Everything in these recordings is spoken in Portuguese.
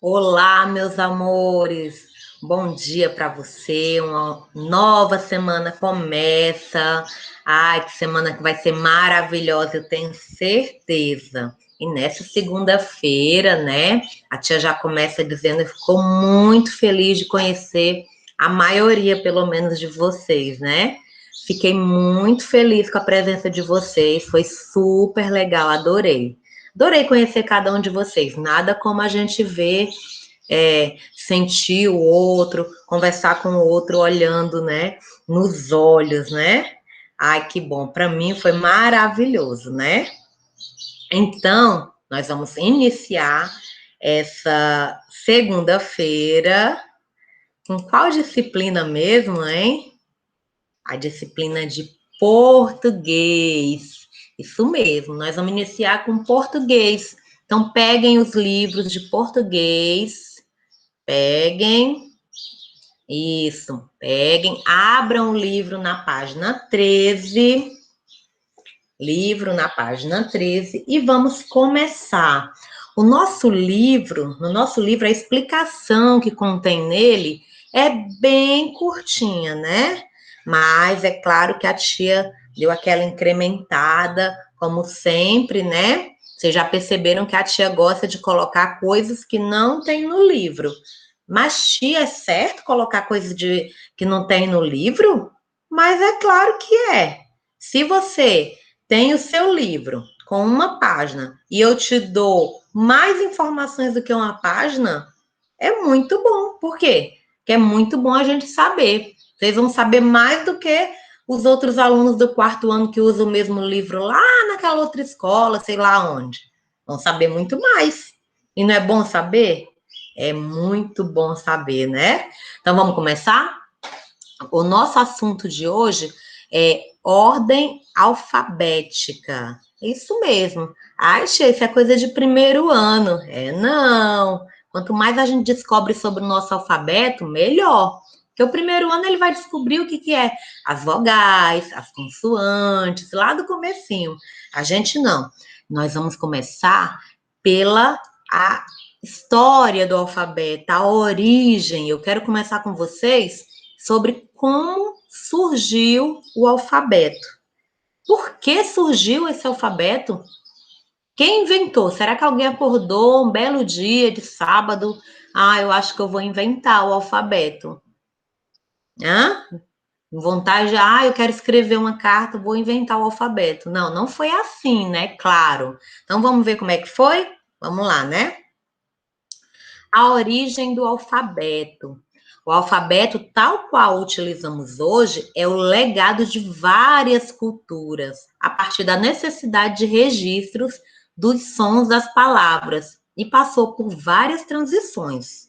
Olá, meus amores. Bom dia para você. Uma nova semana começa. Ai, que semana que vai ser maravilhosa, eu tenho certeza. E nessa segunda-feira, né? A tia já começa dizendo que ficou muito feliz de conhecer a maioria, pelo menos, de vocês, né? Fiquei muito feliz com a presença de vocês. Foi super legal, adorei. Adorei conhecer cada um de vocês. Nada como a gente ver, sentir o outro, conversar com o outro, olhando, né, nos olhos, né? Ai, que bom. Para mim foi maravilhoso, né? Então, nós vamos iniciar essa segunda-feira com qual disciplina mesmo, hein? A disciplina de português. Isso mesmo, nós vamos iniciar com português. Então, peguem os livros de português, peguem, isso, peguem, abram o livro na página 13, livro na página 13, e vamos começar. No nosso livro, a explicação que contém nele é bem curtinha, né? Mas é claro que a tia deu aquela incrementada, como sempre, né? Vocês já perceberam que a tia gosta de colocar coisas que não tem no livro. Mas, tia, é certo colocar coisas que não tem no livro? Mas é claro que é. Se você tem o seu livro com uma página e eu te dou mais informações do que uma página, é muito bom. Por quê? Porque é muito bom a gente saber. Vocês vão saber mais do que os outros alunos do quarto ano que usam o mesmo livro lá naquela outra escola, sei lá onde. Vão saber muito mais. E não é bom saber? É muito bom saber, né? Então vamos começar? O nosso assunto de hoje é ordem alfabética. Isso mesmo. Ai, Xê, isso é coisa de primeiro ano. É, não. Quanto mais a gente descobre sobre o nosso alfabeto, melhor. Porque o primeiro ano ele vai descobrir o que é as vogais, as consoantes, lá do comecinho. A gente não. Nós vamos começar pela a história do alfabeto, a origem. Eu quero começar com vocês sobre como surgiu o alfabeto. Por que surgiu esse alfabeto? Quem inventou? Será que alguém acordou um belo dia de sábado? Ah, eu acho que eu vou inventar o alfabeto. Hã? Vontade de, eu quero escrever uma carta, vou inventar o alfabeto. Não, não foi assim, né? Claro. Então vamos ver como é que foi? Vamos lá, né? A origem do alfabeto. O alfabeto, tal qual utilizamos hoje, é o legado de várias culturas, a partir da necessidade de registros dos sons das palavras, e passou por várias transições.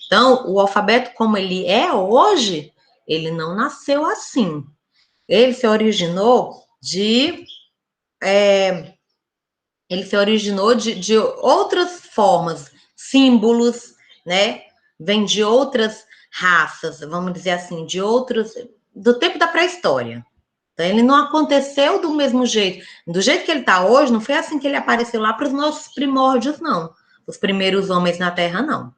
Então, o alfabeto como ele é hoje, ele não nasceu assim. Ele se originou de outras formas, símbolos, né? Vem de outras raças, vamos dizer assim, de outros, do tempo da pré-história. Então, ele não aconteceu do mesmo jeito. Do jeito que ele está hoje, não foi assim que ele apareceu lá para os nossos primórdios, não. Os primeiros homens na Terra, não.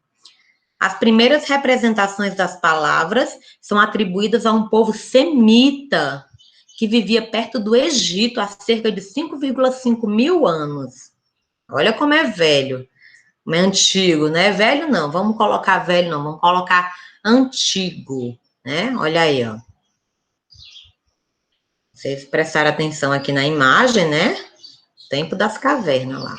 As primeiras representações das palavras são atribuídas a um povo semita que vivia perto do Egito há cerca de 5,5 mil anos. Olha como é velho, é antigo, né? Velho não, vamos colocar velho não, vamos colocar antigo, né? Olha aí, ó. Vocês prestaram atenção aqui na imagem, né? Tempo das cavernas lá.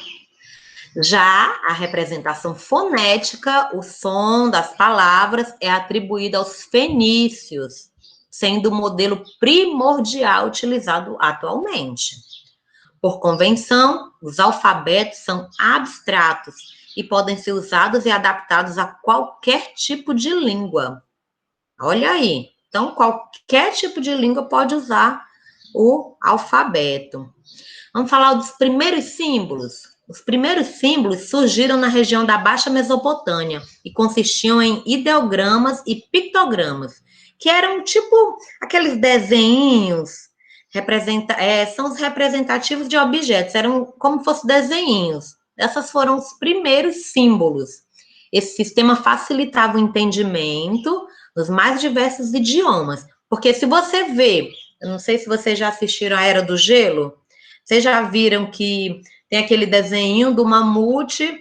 Já a representação fonética, o som das palavras, é atribuído aos fenícios, sendo o modelo primordial utilizado atualmente. Por convenção, os alfabetos são abstratos e podem ser usados e adaptados a qualquer tipo de língua. Olha aí. Então, qualquer tipo de língua pode usar o alfabeto. Vamos falar dos primeiros símbolos. Os primeiros símbolos surgiram na região da Baixa Mesopotâmia e consistiam em ideogramas e pictogramas, que eram tipo aqueles desenhinhos, são os representativos de objetos, eram como se fossem desenhinhos. Essas foram os primeiros símbolos. esse sistema facilitava o entendimento nos mais diversos idiomas. Porque se você vê, eu não sei se vocês já assistiram a Era do Gelo, vocês já viram que tem aquele desenho do mamute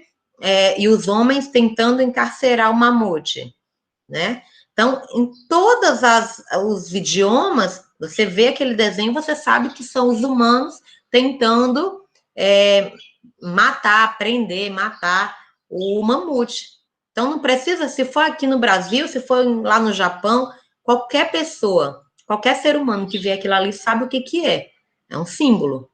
e os homens tentando encarcerar o mamute, né? Então, em todos os idiomas, você vê aquele desenho, você sabe que são os humanos tentando matar o mamute. Então, não precisa, se for aqui no Brasil, se for lá no Japão, qualquer pessoa, qualquer ser humano que vê aquilo ali sabe o que que é. É um símbolo.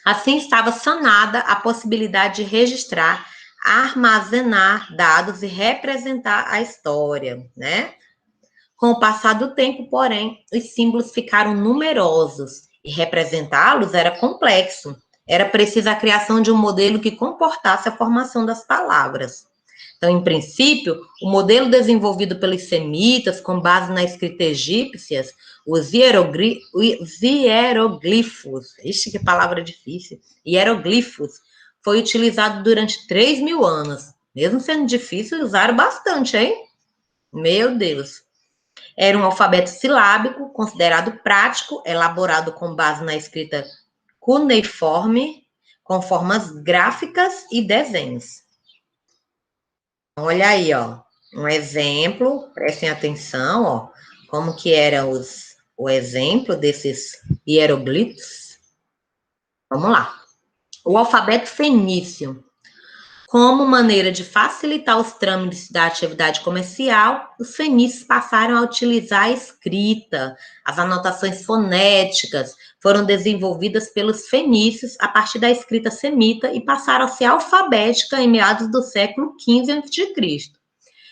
Assim, estava sanada a possibilidade de registrar, armazenar dados e representar a história, né? Com o passar do tempo, porém, os símbolos ficaram numerosos e representá-los era complexo. Era preciso a criação de um modelo que comportasse a formação das palavras. Então, em princípio, o modelo desenvolvido pelos semitas, com base na escrita egípcia, os hieroglifos, ixi, que palavra difícil, hieroglifos, foi utilizado durante 3.000 anos. Mesmo sendo difícil, usaram bastante, hein? Meu Deus. Era um alfabeto silábico, considerado prático, elaborado com base na escrita cuneiforme, com formas gráficas e desenhos. Olha aí, ó, um exemplo, prestem atenção, ó, como que era o exemplo desses hieroglifos. Vamos lá. O alfabeto fenício. Como maneira de facilitar os trâmites da atividade comercial, os fenícios passaram a utilizar a escrita. As anotações fonéticas foram desenvolvidas pelos fenícios a partir da escrita semita e passaram a ser alfabética em meados do século XV a.C.,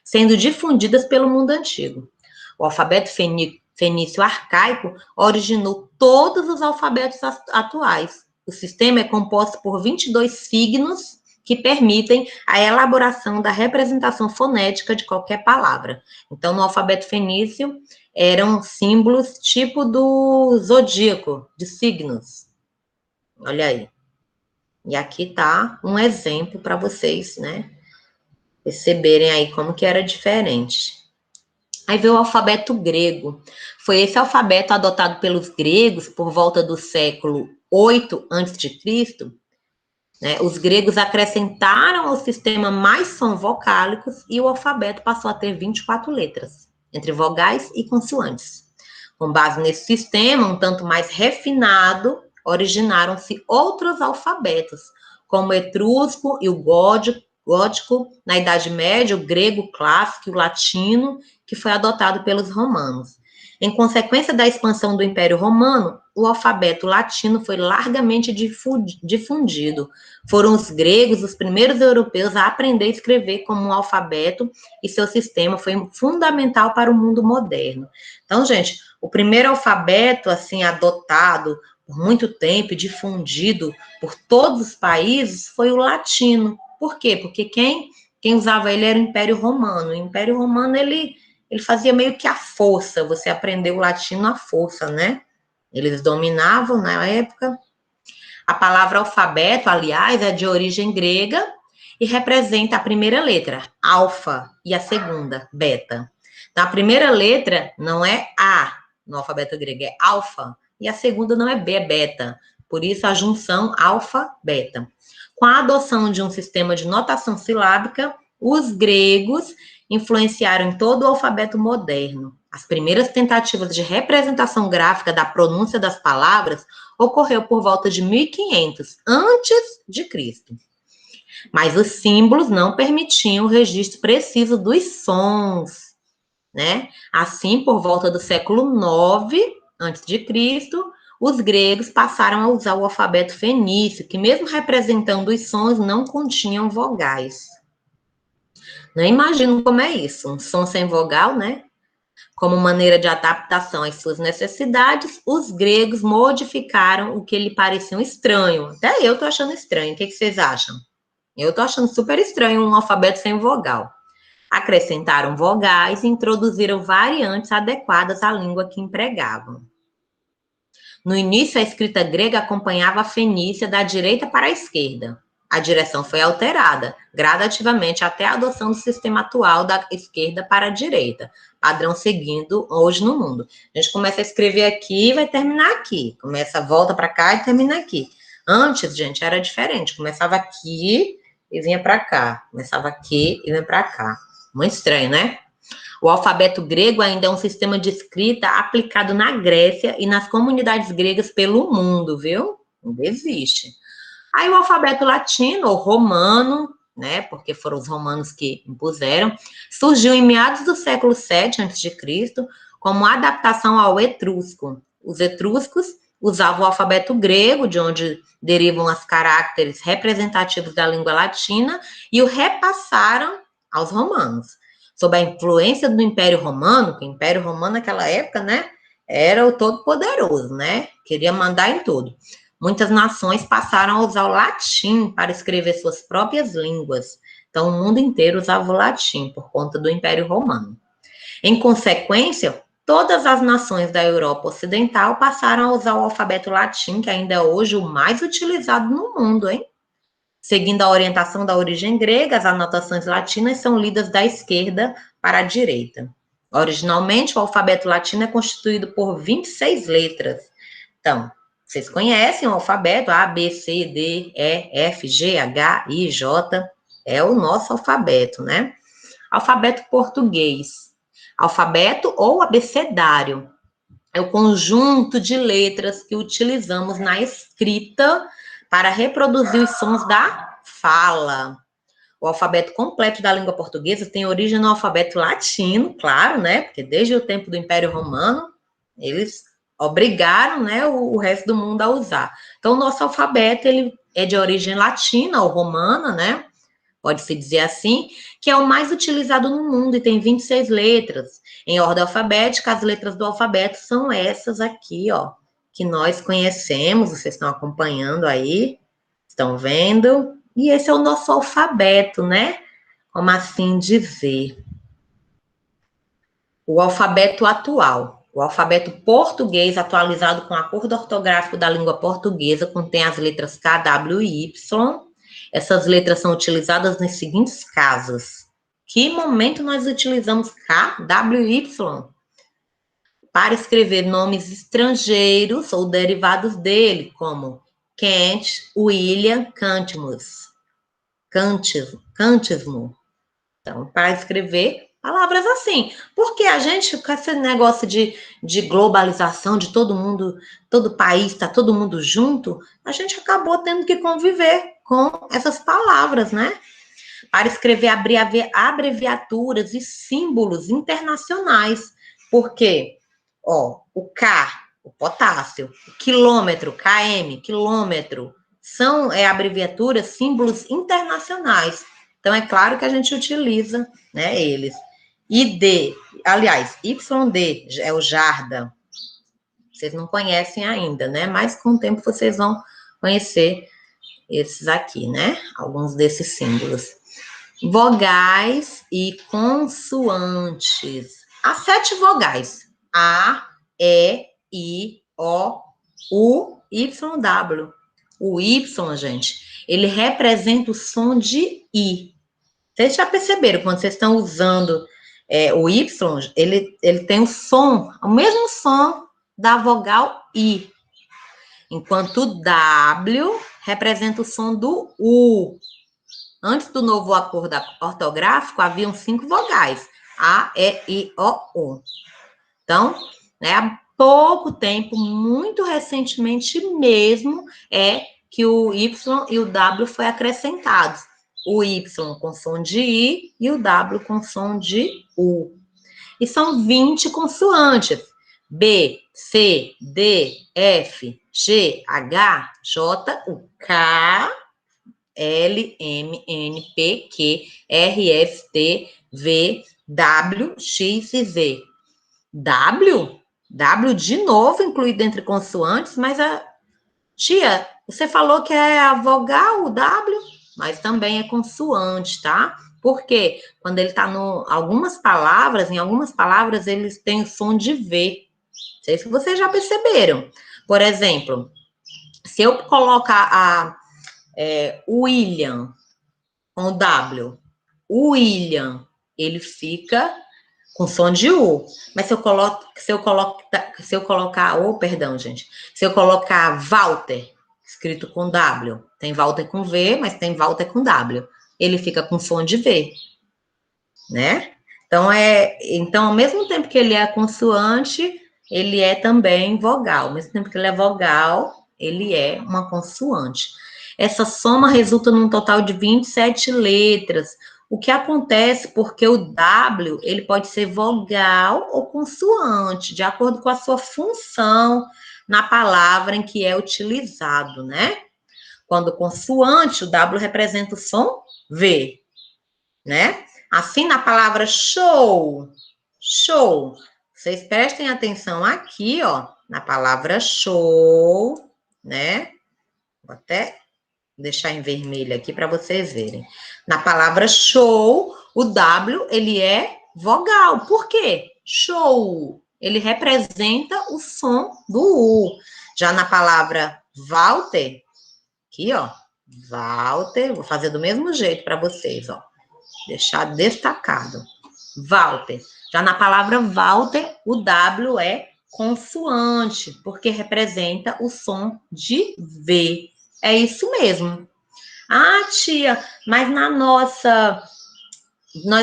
sendo difundidas pelo mundo antigo. O alfabeto fenício arcaico originou todos os alfabetos atuais. O sistema é composto por 22 signos que permitem a elaboração da representação fonética de qualquer palavra. Então, no alfabeto fenício, eram símbolos tipo do zodíaco, de signos. Olha aí. E aqui tá um exemplo para vocês, né, perceberem aí como que era diferente. Aí veio o alfabeto grego. Foi esse alfabeto adotado pelos gregos por volta do século 8 a.C., né? Os gregos acrescentaram ao sistema mais sons vocálicos e o alfabeto passou a ter 24 letras, entre vogais e consoantes. Com base nesse sistema, um tanto mais refinado, originaram-se outros alfabetos, como o etrusco e o gótico, na Idade Média, o grego clássico e o latino, que foi adotado pelos romanos. Em consequência da expansão do Império Romano, o alfabeto latino foi largamente difundido. Foram os gregos os primeiros europeus a aprender a escrever como um alfabeto e seu sistema foi fundamental para o mundo moderno. Então, gente, o primeiro alfabeto, assim, adotado por muito tempo e difundido por todos os países foi o latino. Por quê? Porque quem usava ele era o Império Romano. O Império Romano, ele fazia meio que à força, você aprendeu o latino à força, né? Eles dominavam na época. A palavra alfabeto, aliás, é de origem grega e representa a primeira letra, alfa, e a segunda, beta. Então, a primeira letra não é A no alfabeto grego, é alfa, e a segunda não é B, é beta. Por isso, a junção alfa-beta. Com a adoção de um sistema de notação silábica, os gregos influenciaram em todo o alfabeto moderno. As primeiras tentativas de representação gráfica da pronúncia das palavras ocorreu por volta de 1500 antes de Cristo. Mas os símbolos não permitiam o registro preciso dos sons, né? Assim, por volta do século 9 antes de Cristo, os gregos passaram a usar o alfabeto fenício, que mesmo representando os sons, não continham vogais. Não imagino como é isso, um som sem vogal, né? Como maneira de adaptação às suas necessidades, os gregos modificaram o que lhe pareciam estranho. Até eu tô achando estranho. O que vocês acham? Eu tô achando super estranho um alfabeto sem vogal. Acrescentaram vogais e introduziram variantes adequadas à língua que empregavam. No início, a escrita grega acompanhava a fenícia da direita para a esquerda. a direção foi alterada gradativamente até a adoção do sistema atual da esquerda para a direita, padrão seguindo hoje no mundo. A gente começa a escrever aqui e vai terminar aqui. Começa, volta para cá e termina aqui. Antes, gente, era diferente. Começava aqui e vinha para cá. Começava aqui e vinha para cá. Muito estranho, né? O alfabeto grego ainda é um sistema de escrita aplicado na Grécia e nas comunidades gregas pelo mundo, viu? Ainda existe. Aí o alfabeto latino, ou romano, né, porque foram os romanos que impuseram, surgiu em meados do século VII a.C., como adaptação ao etrusco. Os etruscos usavam o alfabeto grego, de onde derivam os caracteres representativos da língua latina, e o repassaram aos romanos. Sob a influência do Império Romano, que o Império Romano naquela época, né, era o todo-poderoso, né, queria mandar em tudo. Muitas nações passaram a usar o latim para escrever suas próprias línguas. Então, o mundo inteiro usava o latim por conta do Império Romano. Em consequência, todas as nações da Europa Ocidental passaram a usar o alfabeto latim, que ainda é hoje o mais utilizado no mundo, hein? Seguindo a orientação da origem grega, as anotações latinas são lidas da esquerda para a direita. Originalmente, o alfabeto latino é constituído por 26 letras. Então, vocês conhecem o alfabeto A, B, C, D, E, F, G, H, I, J. É o nosso alfabeto, né? Alfabeto português. Alfabeto ou abecedário. É o conjunto de letras que utilizamos na escrita para reproduzir os sons da fala. O alfabeto completo da língua portuguesa tem origem no alfabeto latino, claro, né? Porque desde o tempo do Império Romano, eles obrigaram, né, o resto do mundo a usar. Então, o nosso alfabeto, ele é de origem latina ou romana, né? Pode-se dizer assim, que é o mais utilizado no mundo e tem 26 letras. Em ordem alfabética, as letras do alfabeto são essas aqui, ó, que nós conhecemos, vocês estão acompanhando aí, estão vendo? E esse é o nosso alfabeto, né? Como assim dizer? O alfabeto atual. O alfabeto português, atualizado com o acordo ortográfico da língua portuguesa, contém as letras K, W e Y. Essas letras são utilizadas nos seguintes casos. Que momento nós utilizamos K, W e Y? Para escrever nomes estrangeiros ou derivados dele, como Kent, William, Cantismo. Então, para escrever palavras assim. Porque a gente, com esse negócio de globalização, de todo mundo, todo país, está todo mundo junto, a gente acabou tendo que conviver com essas palavras, né? Para escrever abreviaturas e símbolos internacionais. Porque, ó, o K, o potássio, o quilômetro, km, quilômetro, são abreviaturas, símbolos internacionais. Então, é claro que a gente utiliza, né, eles. ID, aliás, YD é o Jarda. Vocês não conhecem ainda, né? Mas com o tempo vocês vão conhecer esses aqui, né? Alguns desses símbolos. Vogais e consoantes. As 7 vogais. A, E, I, O, U, Y, W. O Y, gente, ele representa o som de I. Vocês já perceberam, quando vocês estão usando o Y, ele tem o som, o mesmo som da vogal I. Enquanto o W representa o som do U. Antes do novo acordo ortográfico, haviam 5 vogais. A, E, I, O, U. Então, né, há pouco tempo, muito recentemente mesmo, que o Y e o W foi acrescentados. O Y com som de I e o W com som de U. E são 20 consoantes. B, C, D, F, G, H, J, U, K, L, M, N, P, Q, R, S, T, V, W, X e Z. W? W de novo incluído entre consoantes, mas tia, você falou que é a vogal, o W, mas também é consoante, tá? Porque quando ele está em algumas palavras eles têm o som de V. Não sei se vocês já perceberam. Por exemplo, se eu colocar William, com o W. William, ele fica com som de U. Mas se eu colocar, perdão, gente. Se eu colocar Walter, escrito com W, tem Walter com V, mas tem Walter com W. Ele fica com som de V, né? Então, ao mesmo tempo que ele é consoante, ele é também vogal. Ao mesmo tempo que ele é vogal, ele é uma consoante. Essa soma resulta num total de 27 letras. O que acontece porque o W, ele pode ser vogal ou consoante, de acordo com a sua função na palavra em que é utilizado, né? Quando consoante, o W representa o som V, né? Assim, na palavra show, show. Vocês prestem atenção aqui, ó, na palavra show, né? Vou até deixar em vermelho aqui para vocês verem. Na palavra show, o W, ele é vogal. Por quê? Show. Ele representa o som do U. Já na palavra Walter, aqui, ó, Walter, vou fazer do mesmo jeito para vocês, ó. Deixar destacado. Walter. Já na palavra Walter, o W é consoante, porque representa o som de V. É isso mesmo. Ah, tia, mas nós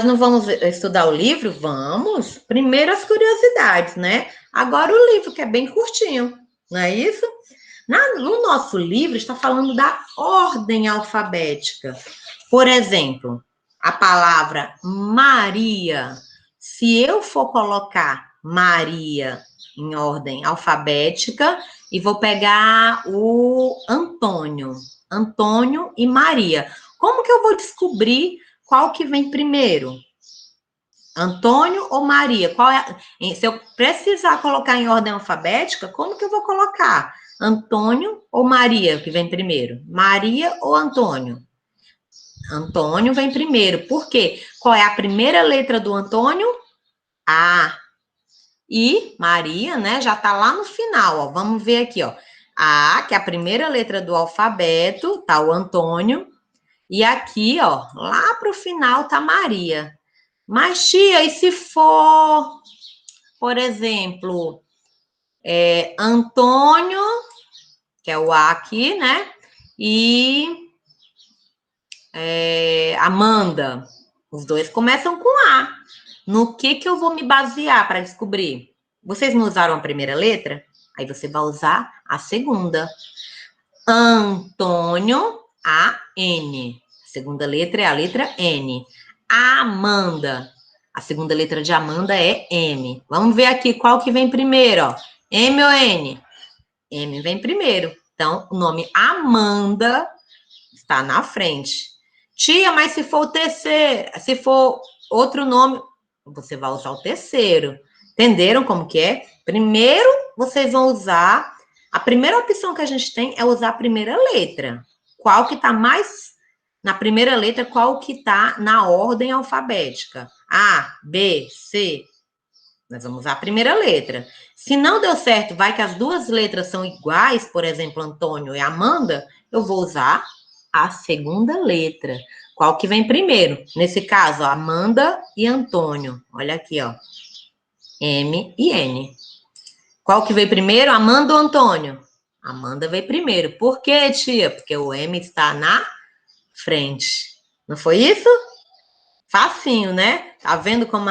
não vamos estudar o livro? Vamos. Primeiro as curiosidades, né? Agora o livro, que é bem curtinho, não é isso? No nosso livro está falando da ordem alfabética. Por exemplo, a palavra Maria. Se eu for colocar Maria em ordem alfabética e vou pegar o Antônio e Maria, como que eu vou descobrir qual que vem primeiro? Antônio ou Maria? Se eu precisar colocar em ordem alfabética, como que eu vou colocar? Antônio ou Maria que vem primeiro? Maria ou Antônio? Antônio vem primeiro. Por quê? Qual é a primeira letra do Antônio? A. E Maria, né, já tá lá no final, ó. Vamos ver aqui, ó. A, que é a primeira letra do alfabeto, tá o Antônio. E aqui, ó, lá pro final tá Maria. Mas, tia, e se for, por exemplo, Antônio, que é o A aqui, né? E Amanda. Os dois começam com A. No que eu vou me basear para descobrir? Vocês não usaram a primeira letra? Aí você vai usar a segunda. Antônio, A-N. A segunda letra é a letra N. Amanda. A segunda letra de Amanda é M. Vamos ver aqui qual que vem primeiro, ó. M ou N? M vem primeiro. Então, o nome Amanda está na frente. Tia, mas se for o terceiro, se for outro nome, você vai usar o terceiro. Entenderam como que é? Primeiro, vocês vão usar... A primeira opção que a gente tem é usar a primeira letra. Qual que está mais... Na primeira letra, qual que está na ordem alfabética? A, B, C. Nós vamos usar a primeira letra. Se não deu certo, vai que as duas letras são iguais, por exemplo, Antônio e Amanda, eu vou usar a segunda letra. Qual que vem primeiro? Nesse caso, ó, Amanda e Antônio. Olha aqui, ó. M e N. Qual que veio primeiro? Amanda ou Antônio? Amanda veio primeiro. Por quê, tia? Porque o M está na frente. Não foi isso? Facinho, né? Tá vendo como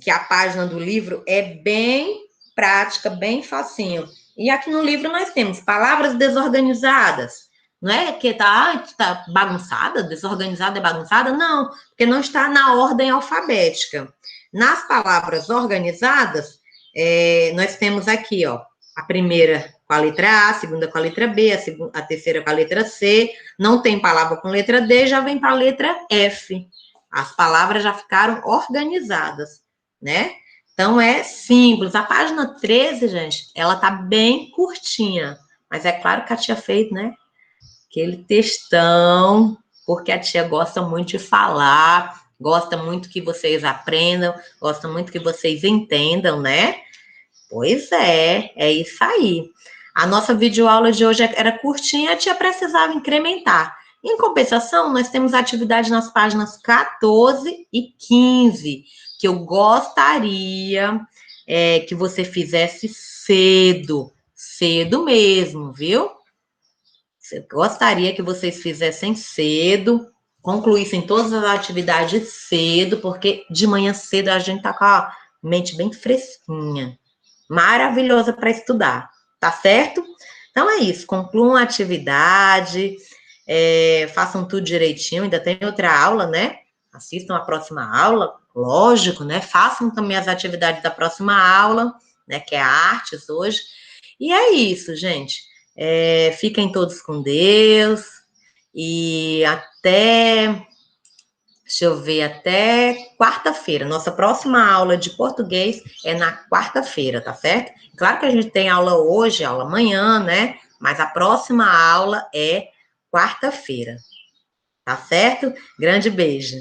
que a página do livro é bem prática, bem facinho. E aqui no livro nós temos palavras desorganizadas. Não é que tá bagunçada, desorganizada é bagunçada? Não, porque não está na ordem alfabética. Nas palavras organizadas, nós temos aqui, ó, a primeira com a letra A, a segunda com a letra B, a terceira com a letra C. Não tem palavra com letra D, já vem para a letra F. As palavras já ficaram organizadas, né? Então, é simples. A página 13, gente, ela tá bem curtinha. Mas é claro que a tia fez, né? Aquele textão, porque a tia gosta muito de falar, gosta muito que vocês aprendam, gosta muito que vocês entendam, né? Pois é isso aí. A nossa videoaula de hoje era curtinha, a tia precisava incrementar. Em compensação, nós temos atividade nas páginas 14 e 15, que eu gostaria que você fizesse cedo, cedo mesmo, viu? Eu gostaria que vocês fizessem cedo, concluíssem todas as atividades cedo, porque de manhã cedo a gente tá com a mente bem fresquinha, maravilhosa para estudar, tá certo? Então é isso, concluam a atividade, façam tudo direitinho, ainda tem outra aula, né? Assistam a próxima aula, lógico, né? Façam também as atividades da próxima aula, né? Que é artes hoje. E é isso, gente. Fiquem todos com Deus e deixa eu ver, até quarta-feira. Nossa próxima aula de português é na quarta-feira, tá certo? Claro que a gente tem aula hoje, aula amanhã, né? Mas a próxima aula é quarta-feira, tá certo? Grande beijo.